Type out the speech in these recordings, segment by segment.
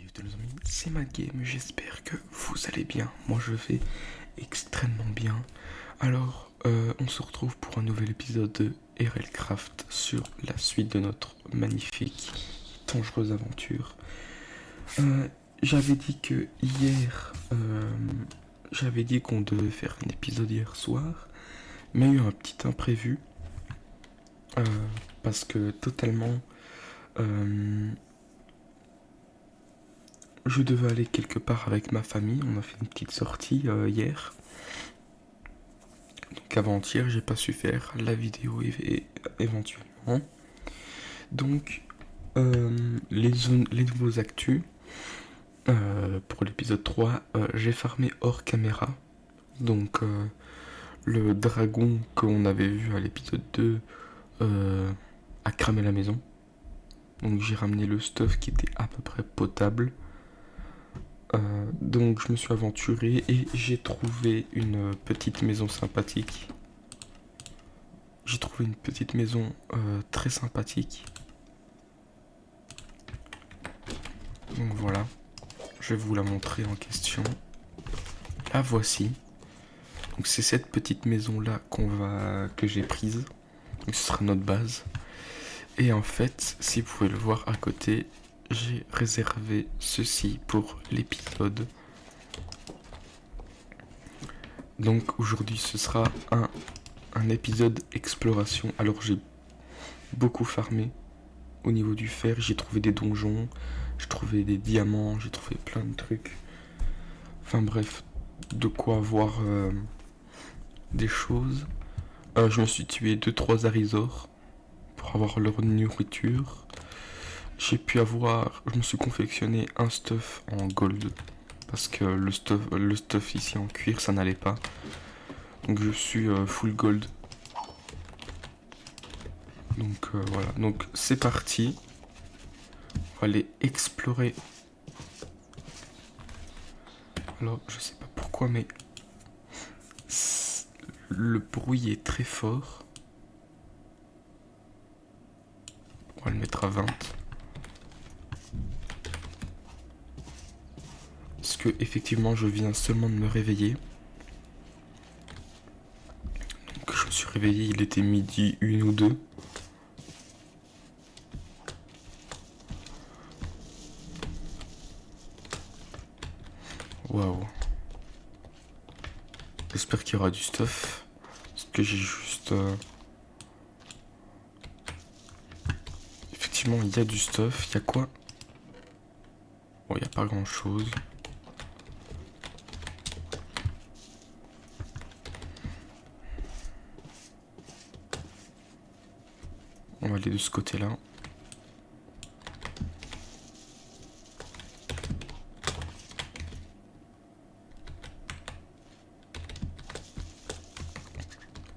Salut tous les amis, c'est Madgame, j'espère que vous allez bien. Moi je vais extrêmement bien. Alors, on se retrouve pour un nouvel épisode de RLCraft sur la suite de notre magnifique, dangereuse aventure. J'avais dit que hier, j'avais dit qu'on devait faire un épisode hier soir, mais il y a eu un petit imprévu. Parce que totalement... je devais aller quelque part avec ma famille, on a fait une petite sortie hier. Donc avant-hier, j'ai pas su faire la vidéo éventuellement. Donc les nouveaux actus pour l'épisode 3, j'ai farmé hors caméra. Donc le dragon qu'on avait vu à l'épisode 2 a cramé la maison. Donc j'ai ramené le stuff qui était à peu près potable. Donc je me suis aventuré et j'ai trouvé une petite maison sympathique. J'ai trouvé une petite maison très sympathique. Donc voilà, je vais vous la montrer en question. La voici. Donc c'est cette petite maison là que j'ai prise. Donc ce sera notre base. Et en fait, si vous pouvez le voir à côté, j'ai réservé ceci pour l'épisode. Donc aujourd'hui ce sera un épisode exploration. Alors j'ai beaucoup farmé au niveau du fer, j'ai trouvé des donjons, j'ai trouvé des diamants, j'ai trouvé plein de trucs. Enfin bref, de quoi voir des choses. Je me suis tué 2-3 arisors pour avoir leur nourriture. Je me suis confectionné un stuff en gold parce que le stuff ici en cuir ça n'allait pas. Donc je suis full gold. Donc voilà, donc c'est parti. On va aller explorer. Alors je sais pas pourquoi mais le bruit est très fort. On va le mettre à 20. Parce que effectivement je viens seulement de me réveiller. Donc je me suis réveillé, il était midi 1 ou 2. Waouh. J'espère qu'il y aura du stuff. Parce que j'ai juste... Effectivement, il y a du stuff. Il y a quoi? Bon, il n'y a pas grand chose. On va aller de ce côté-là.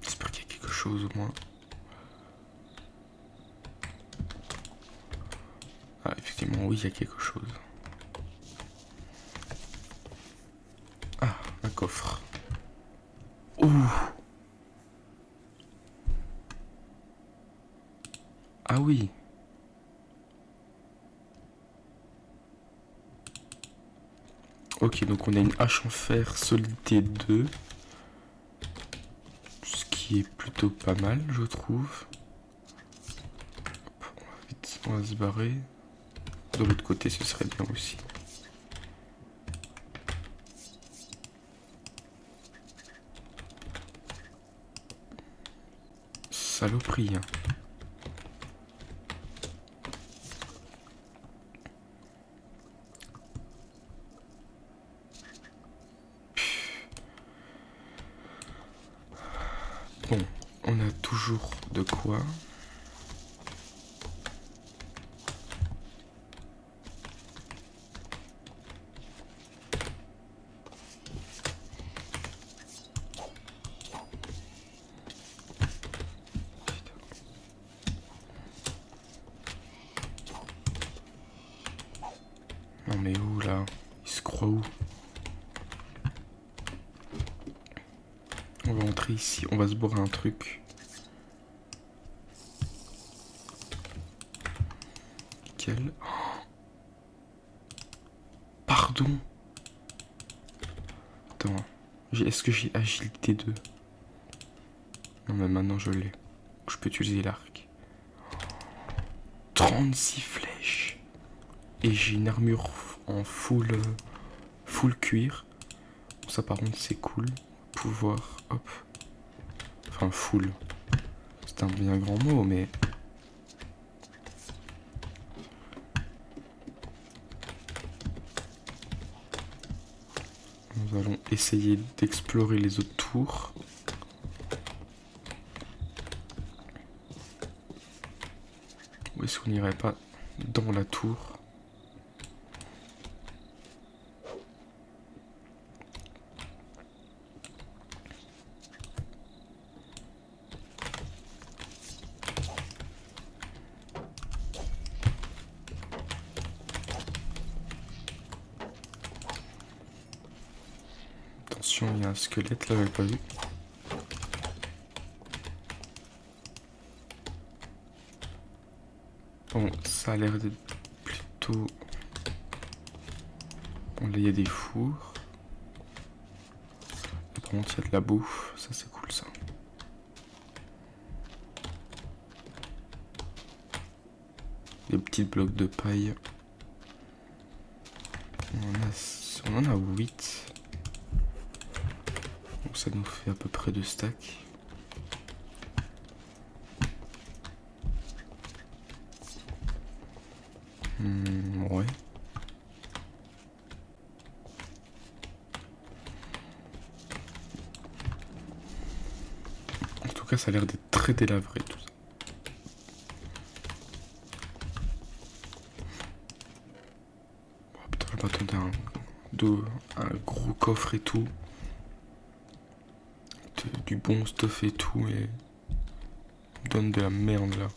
J'espère qu'il y a quelque chose au moins. Ah, effectivement, oui, il y a quelque chose. Ah, un coffre. Ouh. Ah oui. Ok, donc on a une hache en fer solidité 2. Ce qui est plutôt pas mal, je trouve. Hop, on va se barrer. De l'autre côté, ce serait bien aussi. Saloperie. Hein. Bon, on a toujours de quoi. Non mais où là? Il se croit où? On va entrer ici, on va se boire un truc. Nickel. donc. Attends. Est-ce que j'ai agilité 2? Non, mais maintenant je l'ai. Je peux utiliser l'arc. 36 flèches. Et j'ai une armure en full cuir. Ça par contre c'est cool. Pouvoir, hop. Enfin full. C'est un bien grand mot, mais... Nous allons essayer d'explorer les autres tours. Ou est-ce qu'on n'irait pas dans la tour? Attention, il y a un squelette là, j'avais pas vu. Bon, ça a l'air d'être plutôt... Bon, là il y a des fours. Et par contre, il y a de la bouffe. Ça, c'est cool ça. Des petits blocs de paille. On en a 8. Donc ça nous fait à peu près 2 stacks. Ouais. En tout cas, ça a l'air d'être très délabré tout ça. Oh, putain, je m'attendais à un gros coffre et tout. Du bon stuff et tout, et il me donne de la merde là.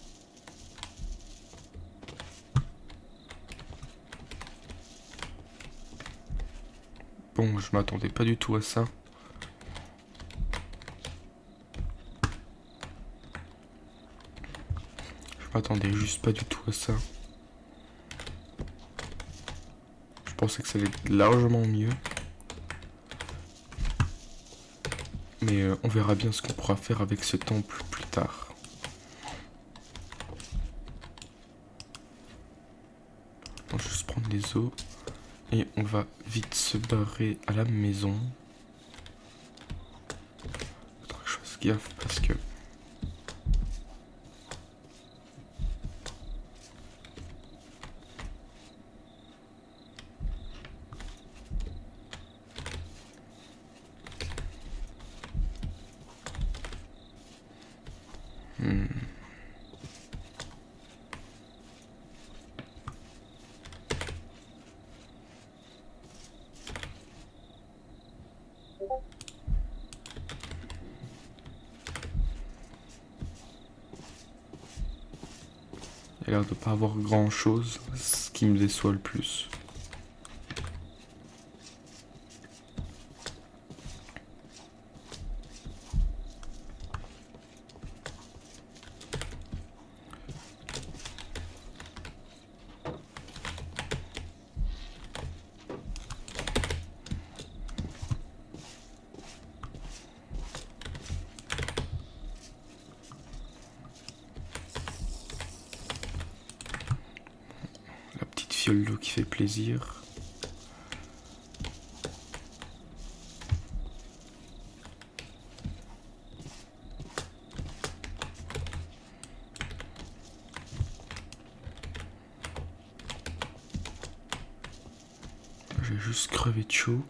Bon, je m'attendais pas du tout à ça. Je m'attendais juste pas du tout à ça. Je pensais que ça allait être largement mieux. Mais on verra bien ce qu'on pourra faire avec ce temple plus tard. On va juste prendre les os. Et on va vite se barrer à la maison. Faudra que je fasse gaffe parce que... Il a l'air de pas avoir grand chose, ce qui me déçoit le plus. La petite fiole d'eau qui fait plaisir. J'ai juste crevé de chaud.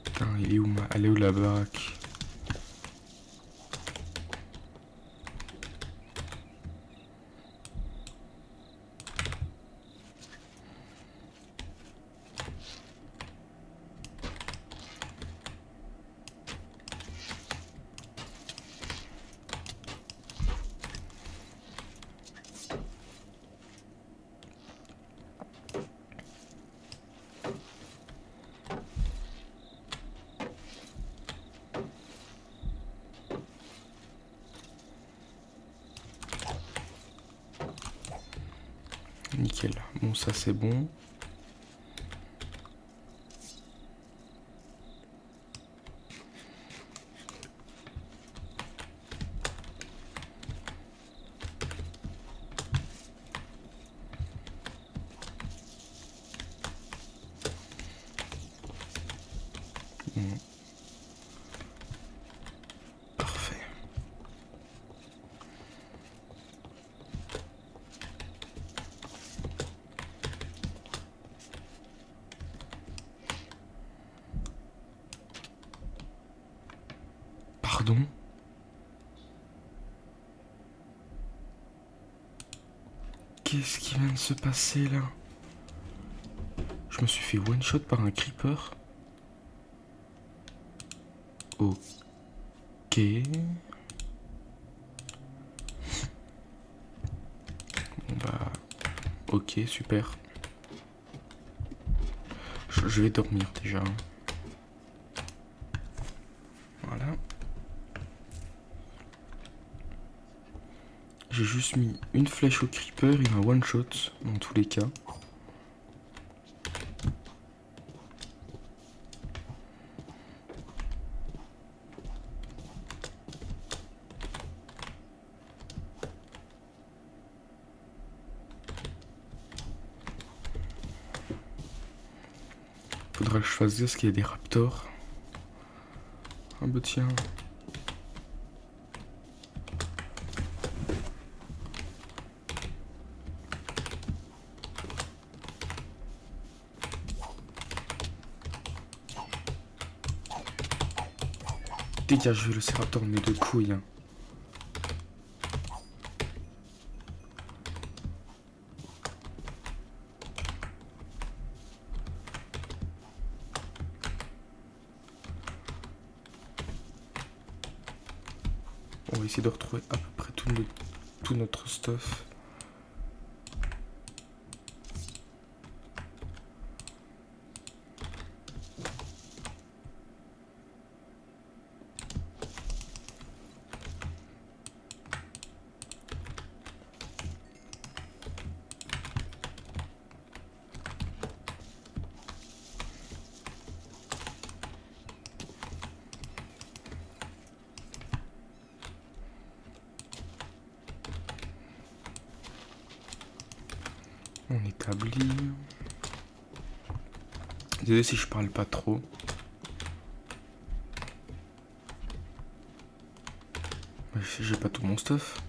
Putain, elle est où la baraque? ça c'est bon. Bon. Parfait. Pardon? Qu'est-ce qui vient de se passer là? Je me suis fait one shot par un creeper. Ok. Bon bah. Ok, super. Je vais dormir déjà. Voilà. J'ai juste mis une flèche au creeper, il m'a one shot dans tous les cas. Faudra que je fasse gaffe parce qu'il y a des raptors. Ah bah tiens. Dégage le raptor de mes deux couilles. Hein. On va essayer de retrouver à peu près tout notre stuff. On établit. Désolé si je parle pas trop. J'ai pas tout mon stuff.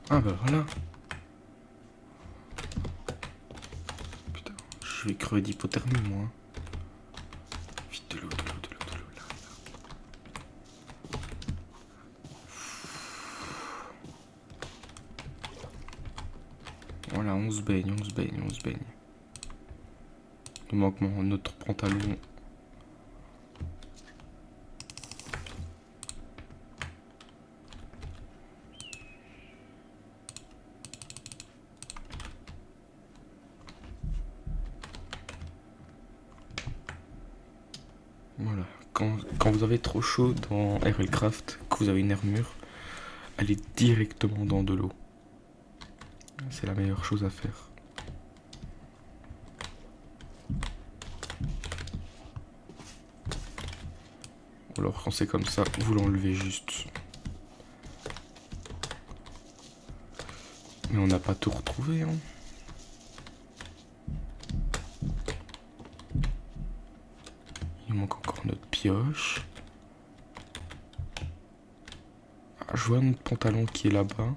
Ah bah voilà. Putain, je vais crever d'hypothermie moi. Vite de l'eau, de l'eau, de l'eau, de l'eau là. Voilà, on se baigne, on se baigne, on se baigne. Il manque notre pantalon. Voilà. Quand vous avez trop chaud dans RLCraft, que vous avez une armure, allez directement dans de l'eau. C'est la meilleure chose à faire. Ou alors quand c'est comme ça, vous l'enlevez juste. Mais on n'a pas tout retrouvé, hein. Il manque encore notre pioche. Ah, je vois notre pantalon qui est là-bas.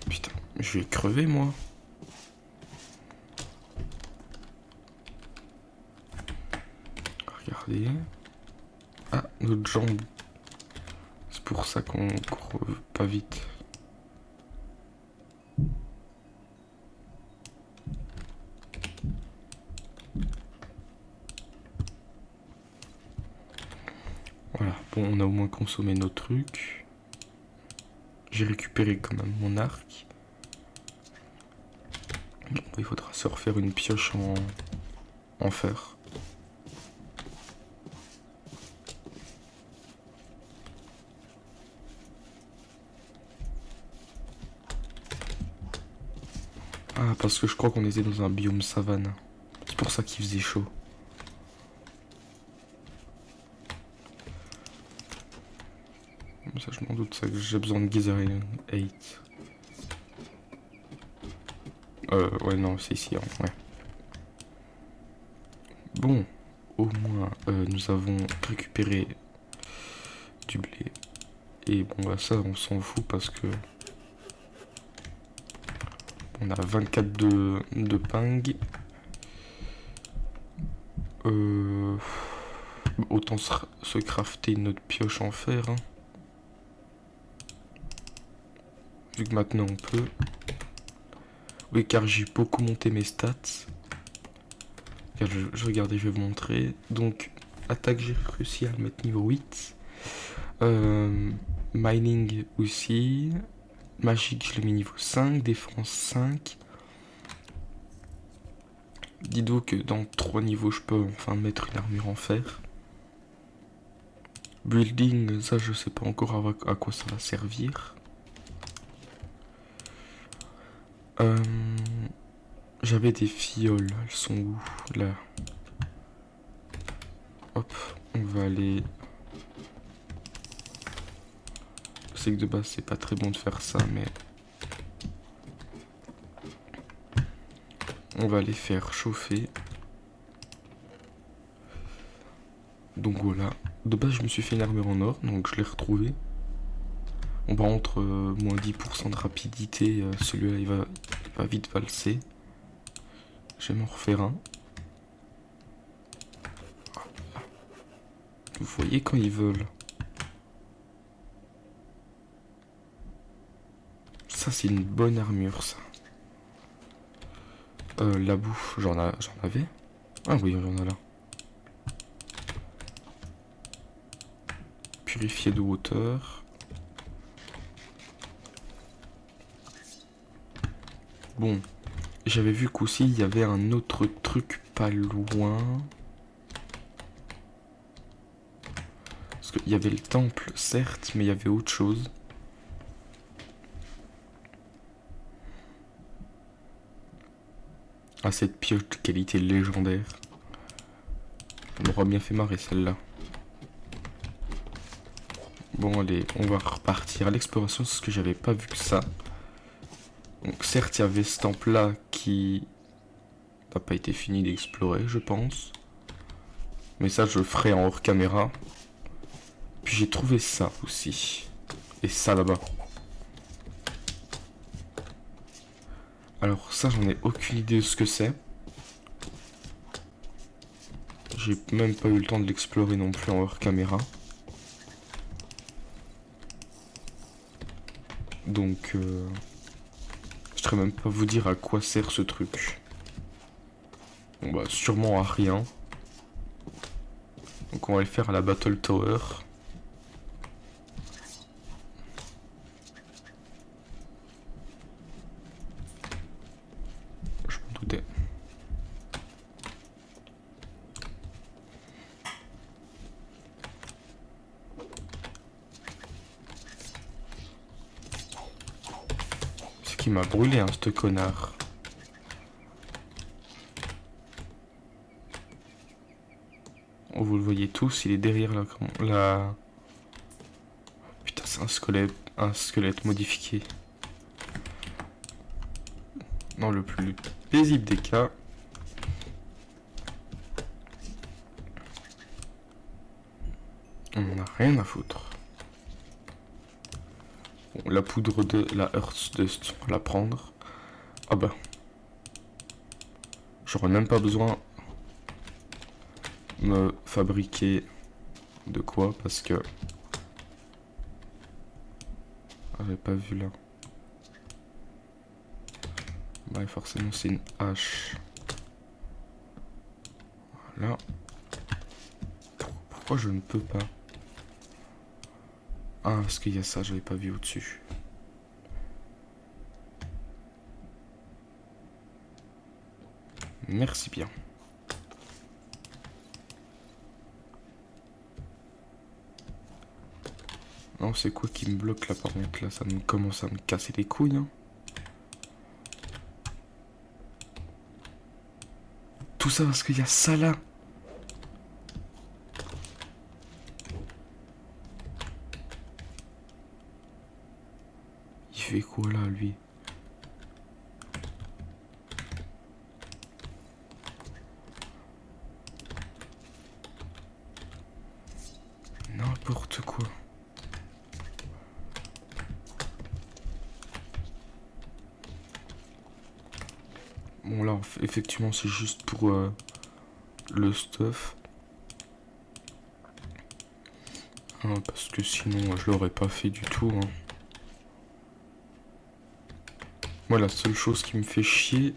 Putain, je vais crever moi. Regardez. Ah, notre jambe. C'est pour ça qu'on court pas vite. Bon, on a au moins consommé nos trucs. J'ai récupéré quand même mon arc. Bon, il faudra se refaire une pioche en fer. Ah, parce que je crois qu'on était dans un biome savane. C'est pour ça qu'il faisait chaud. Ça, je m'en doute, ça, que j'ai besoin de Geyser 8. Ouais, non, c'est ici, hein, ouais. Bon, au moins, nous avons récupéré du blé. Et bon, bah ça, on s'en fout parce que... On a 24 de ping. Autant se crafter notre pioche en fer. Hein. Vu que maintenant on peut. Oui, car j'ai beaucoup monté mes stats. Car je regardais, je vais vous montrer. Donc, attaque, j'ai réussi à le mettre niveau 8. Mining aussi. Magique, je l'ai mis niveau 5. Défense 5. Dis-donc que dans 3 niveaux, je peux enfin mettre une armure en fer. Building, ça je sais pas encore à quoi ça va servir. J'avais des fioles, elles sont où? Là. Hop, on va aller... Je sais que de base c'est pas très bon de faire ça, mais... On va les faire chauffer. Donc voilà. De base je me suis fait une armure en or, donc je l'ai retrouvée. On va entre moins 10% de rapidité, celui-là il va vite valser. Je vais m'en refaire un. Vous voyez quand ils veulent. Ça c'est une bonne armure ça. La bouffe, j'en avais. Ah oui, j'en ai là. Purifier de hauteur. Bon, j'avais vu qu'aussi il y avait un autre truc pas loin. Parce qu'il y avait le temple, certes, mais il y avait autre chose. Ah, cette pioche de qualité légendaire. Elle m'aura bien fait marrer celle-là. Bon, allez, on va repartir à l'exploration, c'est ce que j'avais pas vu que ça. Donc, certes, il y avait ce temple-là qui n'a pas été fini d'explorer, je pense. Mais ça, je le ferai en hors caméra. Puis j'ai trouvé ça aussi. Et ça là-bas. Alors ça, j'en ai aucune idée de ce que c'est. J'ai même pas eu le temps de l'explorer non plus en hors caméra. Donc, je saurais même pas vous dire à quoi sert ce truc. Bon bah, sûrement à rien. Donc on va le faire à la Battle Tower. Je m'en doutais. C'est qui m'a brûlé, hein, ce connard. Oh, vous le voyez tous, il est derrière la... Putain, c'est un squelette modifié. Dans le plus paisible des cas. On n'en a rien à foutre. Bon, la poudre de la Earth-Dust, on va la prendre. Ah bah. J'aurais même pas besoin de me fabriquer de quoi parce que... J'avais pas vu là. Bah forcément c'est une hache. Voilà. Pourquoi je ne peux pas? Ah, parce qu'il y a ça, j'avais pas vu au-dessus. Merci bien. Non, c'est quoi qui me bloque là par contre? Là, ça me commence à me casser les couilles. Hein. Tout ça parce qu'il y a ça là. Il fait quoi là, lui? N'importe quoi. Bon là, effectivement, c'est juste pour le stuff. Hein, parce que sinon, je l'aurais pas fait du tout. Hein. Moi, la seule chose qui me fait chier...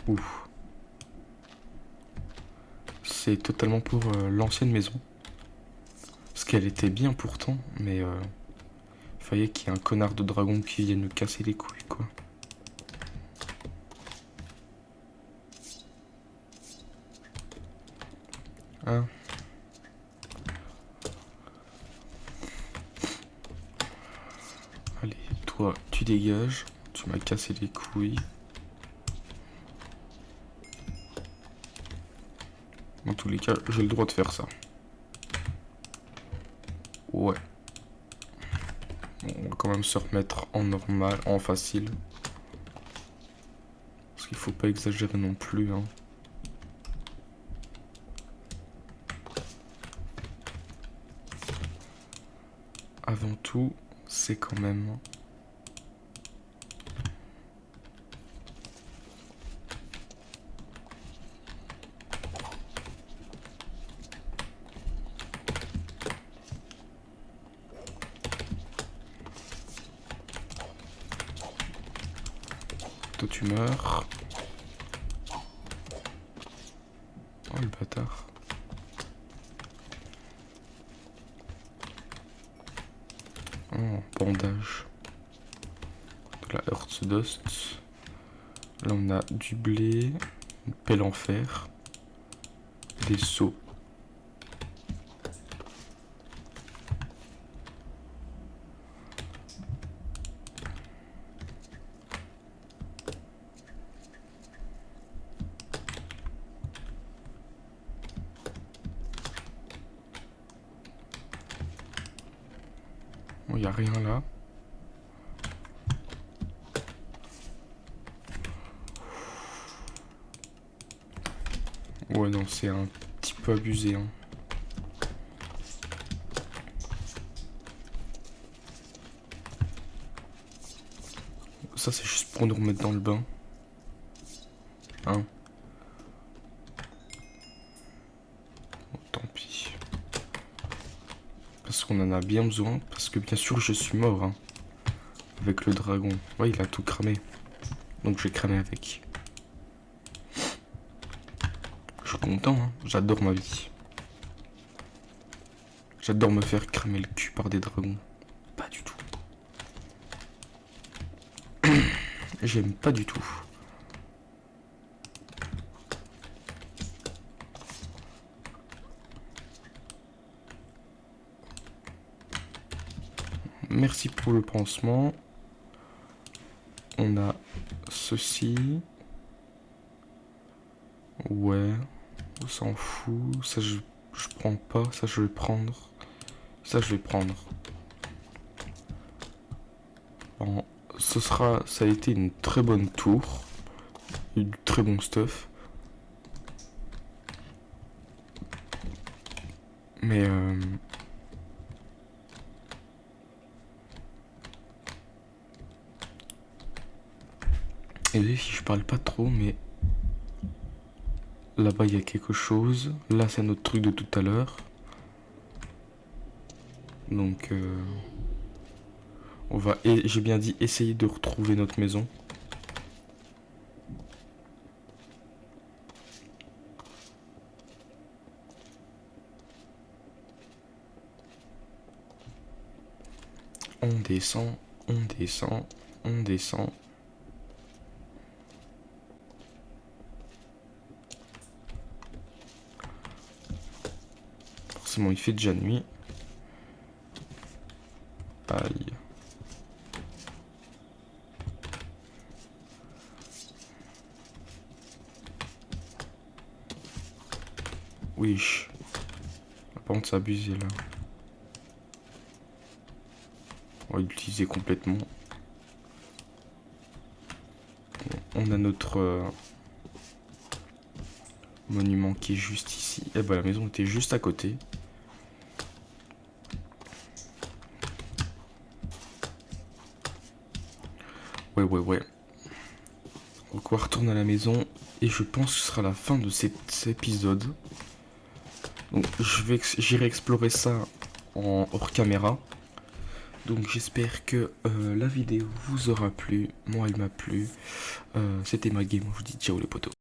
Ouf. C'est totalement pour l'ancienne maison. Parce qu'elle était bien pourtant, mais... fallait qu'il y ait un connard de dragon qui vienne me casser les couilles, quoi. Hein? Allez, toi, tu dégages. Tu m'as cassé les couilles. Dans tous les cas, j'ai le droit de faire ça. Ouais. Bon, on va quand même se remettre en normal, en facile. Parce qu'il faut pas exagérer non plus, hein. Avant tout, c'est quand même... Toi tu meurs. Oh le bâtard. Oh, bandage. De la Earth. Là on a du blé, une pelle en fer, des seaux. Bon, y a rien là. Ouais non, c'est un petit peu abusé, hein. Ça c'est juste pour nous remettre dans le bain. Hein. Bon, tant pis. Parce qu'on en a bien besoin. Parce que bien sûr je suis mort, hein. Avec le dragon. Ouais, il a tout cramé. Donc j'ai cramé avec. Je suis content, hein. J'adore ma vie. J'adore me faire cramer le cul par des dragons. Pas du tout. J'aime pas du tout. Merci pour le pansement. On a ceci. Ouais. On s'en fout. Ça, je prends pas. Ça, je vais prendre. Ça, je vais prendre. Bon, ça a été une très bonne tour. Du très bon stuff. Mais et si je parle pas trop, mais là-bas il y a quelque chose. Là c'est notre truc de tout à l'heure. Donc on va, et j'ai bien dit, essayer de retrouver notre maison. On descend, on descend, on descend. Forcément, il fait déjà nuit. Aïe. Wesh. Par contre, c'est abusé là. On va l'utiliser complètement. On a notre monument qui est juste ici. Et bah la maison était juste à côté. Ouais. On va pouvoir retourner à la maison. Et je pense que ce sera la fin de cet épisode. Donc j'irai explorer ça en hors caméra. Donc j'espère que la vidéo vous aura plu. Moi elle m'a plu. C'était ma game. Je vous dis ciao les potos.